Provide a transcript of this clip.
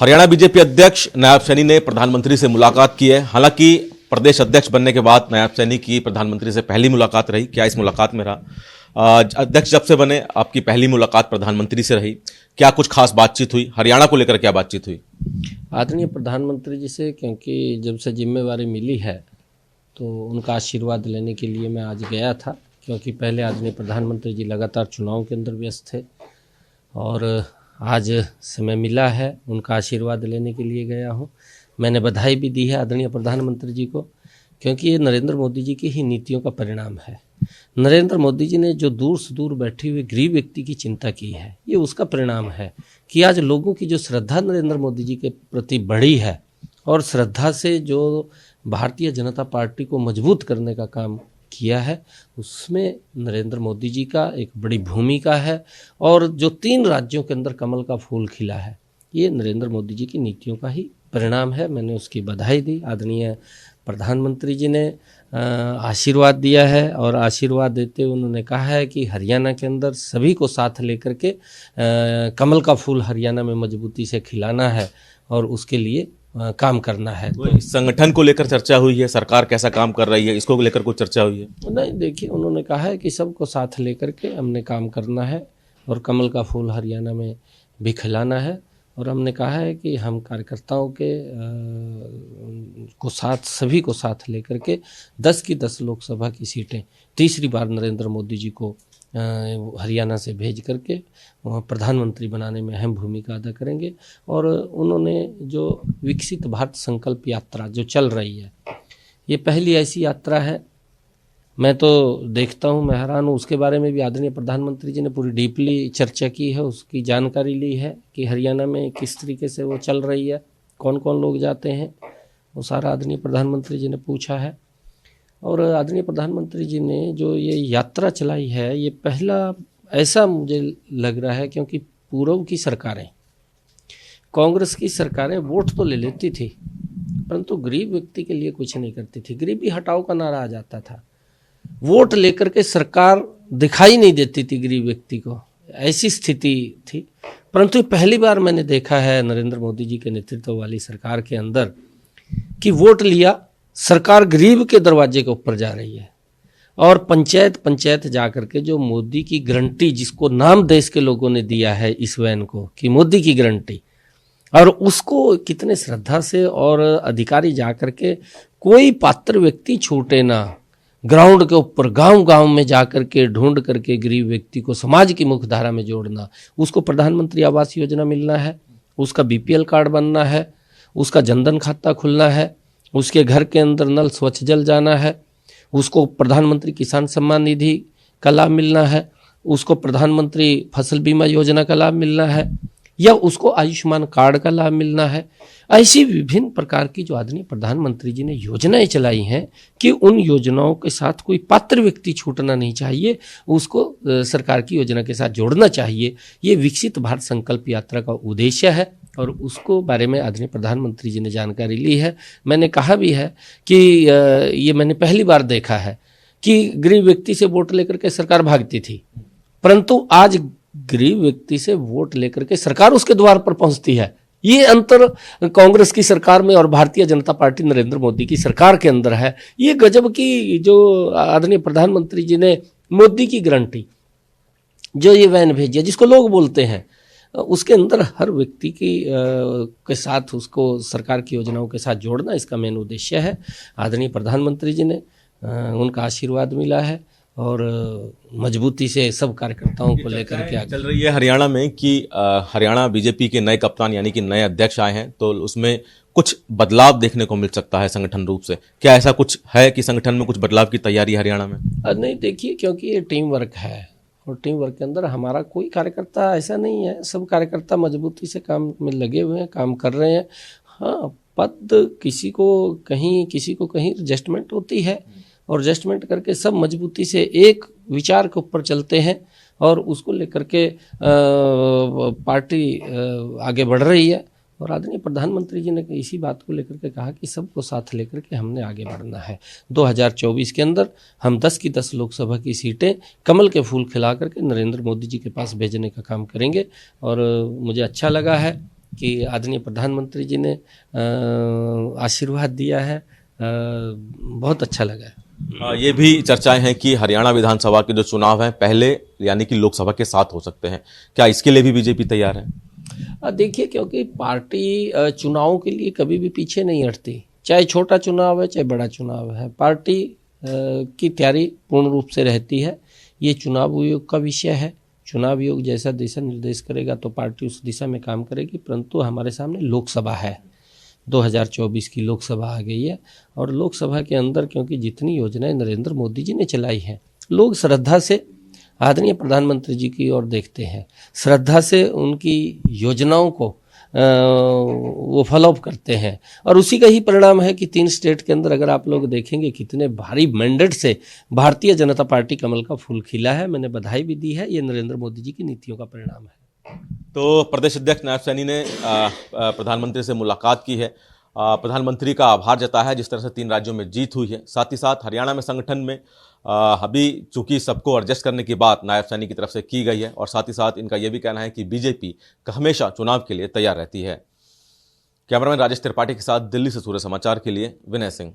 Haryana BJP अध्यक्ष नायब सैनी ने प्रधानमंत्री से मुलाकात की है। हालांकि प्रदेश अध्यक्ष बनने के बाद नायब सैनी की प्रधानमंत्री से पहली मुलाकात रही। क्या इस मुलाकात में रहा? अध्यक्ष जब से बने आपकी पहली मुलाकात प्रधानमंत्री से रही, क्या कुछ खास बातचीत हुई? हरियाणा को लेकर क्या बातचीत हुई? आदरणीय प्रधानमंत्री जी से, क्योंकि जब से जिम्मेवारी मिली है तो उनका आशीर्वाद लेने के लिए मैं आज गया था, क्योंकि पहले आदरणीय प्रधानमंत्री जी लगातार चुनाव के अंदर व्यस्त थे और आज समय मिला है, उनका आशीर्वाद लेने के लिए गया हूं। मैंने बधाई भी दी है आदरणीय प्रधानमंत्री जी को, क्योंकि ये नरेंद्र मोदी जी की ही नीतियों का परिणाम है। नरेंद्र मोदी जी ने जो दूर से दूर बैठे हुए गरीब व्यक्ति की चिंता की है, ये उसका परिणाम है कि आज लोगों की जो श्रद्धा नरेंद्र मोदी जी के प्रति बढ़ी है और श्रद्धा से जो भारतीय जनता पार्टी को मजबूत करने का काम किया है, उसमें नरेंद्र मोदी जी का एक बड़ी भूमिका है। और जो 3 राज्यों के अंदर कमल का फूल खिला है, ये नरेंद्र मोदी जी की नीतियों का ही परिणाम है। मैंने उसकी बधाई दी। आदरणीय प्रधानमंत्री जी ने आशीर्वाद दिया है और आशीर्वाद देते हुए उन्होंने कहा है कि हरियाणा के अंदर सभी को साथ लेकर के कमल का फूल हरियाणा में मजबूती से खिलाना है और उसके लिए काम करना है। तो संगठन को लेकर चर्चा हुई है, सरकार कैसा काम कर रही है, इसको लेकर कुछ चर्चा हुई है? नहीं, देखिए, उन्होंने कहा है कि सबको साथ लेकर के हमने काम करना है और कमल का फूल हरियाणा में भी खिलाना है। और हमने कहा है कि हम कार्यकर्ताओं के को साथ, सभी को साथ लेकर के 10 की 10 लोकसभा की सीटें तीसरी बार नरेंद्र मोदी जी को हरियाणा से भेज करके प्रधानमंत्री बनाने में अहम भूमिका अदा करेंगे। और उन्होंने जो विकसित भारत संकल्प यात्रा जो चल रही है, ये पहली ऐसी यात्रा है, मैं तो देखता हूँ, मैं हैरान हूँ। उसके बारे में भी आदरणीय प्रधानमंत्री जी ने पूरी डीपली चर्चा की है, उसकी जानकारी ली है कि हरियाणा में किस तरीके से वो चल रही है, कौन कौन लोग जाते हैं, वो सारा आदरणीय प्रधानमंत्री जी ने पूछा है। और आदरणीय प्रधानमंत्री जी ने जो ये यात्रा चलाई है, ये पहला ऐसा मुझे लग रहा है, क्योंकि पूर्व की सरकारें, कांग्रेस की सरकारें वोट तो ले लेती थी, परंतु गरीब व्यक्ति के लिए कुछ नहीं करती थी। गरीबी हटाओ का नारा आ जाता था, वोट लेकर के सरकार दिखाई नहीं देती थी गरीब व्यक्ति को, ऐसी स्थिति थी। परंतु पहली बार मैंने देखा है नरेंद्र मोदी जी के नेतृत्व वाली सरकार के अंदर कि वोट लिया, सरकार गरीब के दरवाजे के ऊपर जा रही है और पंचायत पंचायत जा करके जो मोदी की गारंटी, जिसको नाम देश के लोगों ने दिया है इस वैन को कि मोदी की गारंटी, और उसको कितने श्रद्धा से और अधिकारी जा करके, कोई पात्र व्यक्ति छूटे ना, ग्राउंड के ऊपर गांव गांव में जा करके ढूंढ करके गरीब व्यक्ति को समाज की मुख्यधारा में जोड़ना, उसको प्रधानमंत्री आवास योजना मिलना है, उसका बीपीएल कार्ड बनना है, उसका जनधन खाता खुलना है, उसके घर के अंदर नल स्वच्छ जल जाना है, उसको प्रधानमंत्री किसान सम्मान निधि का लाभ मिलना है, उसको प्रधानमंत्री फसल बीमा योजना का लाभ मिलना है, या उसको आयुष्मान कार्ड का लाभ मिलना है। ऐसी विभिन्न प्रकार की जो आदरणीय प्रधानमंत्री जी ने योजनाएं चलाई हैं कि उन योजनाओं के साथ कोई पात्र व्यक्ति छूटना नहीं चाहिए, उसको सरकार की योजना के साथ जोड़ना चाहिए। ये विकसित भारत संकल्प यात्रा का उद्देश्य है और उसको बारे में आदरणीय प्रधानमंत्री जी ने जानकारी ली है। मैंने कहा भी है कि ये मैंने पहली बार देखा है कि गरीब व्यक्ति से वोट लेकर के सरकार भागती थी, परंतु आज गरीब व्यक्ति से वोट लेकर के सरकार उसके द्वार पर पहुंचती है। ये अंतर कांग्रेस की सरकार में और भारतीय जनता पार्टी नरेंद्र मोदी की सरकार के अंदर है। ये गजब की जो आदरणीय प्रधानमंत्री जी ने मोदी की गारंटी, जो ये वैन भेजी है, जिसको लोग बोलते हैं, उसके अंदर हर व्यक्ति की के साथ उसको सरकार की योजनाओं के साथ जोड़ना, इसका मेन उद्देश्य है। आदरणीय प्रधानमंत्री जी ने उनका आशीर्वाद मिला है और मजबूती से सब कार्यकर्ताओं को लेकर के चल रही है हरियाणा में कि हरियाणा बीजेपी के नए कप्तान यानी कि नए अध्यक्ष आए हैं, तो उसमें कुछ बदलाव देखने को मिल सकता है संगठन रूप से। क्या ऐसा कुछ है कि संगठन में कुछ बदलाव की तैयारी हरियाणा में? नहीं, देखिए, क्योंकि ये टीम वर्क है और टीम वर्क के अंदर हमारा कोई कार्यकर्ता ऐसा नहीं है, सब कार्यकर्ता मजबूती से काम में लगे हुए हैं, काम कर रहे हैं। हाँ, पद किसी को कहीं एडजस्टमेंट होती है और एडजस्टमेंट करके सब मजबूती से एक विचार के ऊपर चलते हैं और उसको लेकर के पार्टी आगे बढ़ रही है। और आदरणीय प्रधानमंत्री जी ने इसी बात को लेकर के कहा कि सबको साथ लेकर के हमने आगे बढ़ना है। 2024 के अंदर हम 10 की 10 लोकसभा की सीटें कमल के फूल खिला करके नरेंद्र मोदी जी के पास भेजने का काम करेंगे। और मुझे अच्छा लगा है कि आदरणीय प्रधानमंत्री जी ने आशीर्वाद दिया है, बहुत अच्छा लगा है। ये भी चर्चाएं हैं कि हरियाणा विधानसभा के जो चुनाव हैं पहले यानी कि लोकसभा के साथ हो सकते हैं, क्या इसके लिए भी बीजेपी तैयार है? देखिए, क्योंकि पार्टी चुनावों के लिए कभी भी पीछे नहीं हटती, चाहे छोटा चुनाव है चाहे बड़ा चुनाव है, पार्टी की तैयारी पूर्ण रूप से रहती है। ये चुनाव आयोग का विषय है, चुनाव आयोग जैसा दिशा निर्देश करेगा तो पार्टी उस दिशा में काम करेगी। परंतु हमारे सामने लोकसभा है, 2024 की लोकसभा आ गई है, और लोकसभा के अंदर क्योंकि जितनी योजनाएं नरेंद्र मोदी जी ने चलाई हैं, लोग श्रद्धा से आदरणीय प्रधानमंत्री जी की ओर देखते हैं, श्रद्धा से उनकी योजनाओं को वो फॉलोअप करते हैं, और उसी का ही परिणाम है कि 3 स्टेट के अंदर अगर आप लोग देखेंगे कितने भारी मैंडेट से भारतीय जनता पार्टी कमल का फूल खिला है। मैंने बधाई भी दी है, ये नरेंद्र मोदी जी की नीतियों का परिणाम है। तो प्रदेश अध्यक्ष नायब सैनी ने प्रधानमंत्री से मुलाकात की है, प्रधानमंत्री का आभार जताया है जिस तरह से 3 राज्यों में जीत हुई है। साथ ही साथ हरियाणा में संगठन में अभी चूंकि सबको एडजस्ट करने की बात नायब सैनी की तरफ से की गई है, और साथ ही साथ इनका यह भी कहना है कि बीजेपी हमेशा चुनाव के लिए तैयार रहती है। कैमरामैन राजेश त्रिपाठी के साथ दिल्ली से सूर्य समाचार के लिए विनय सिंह।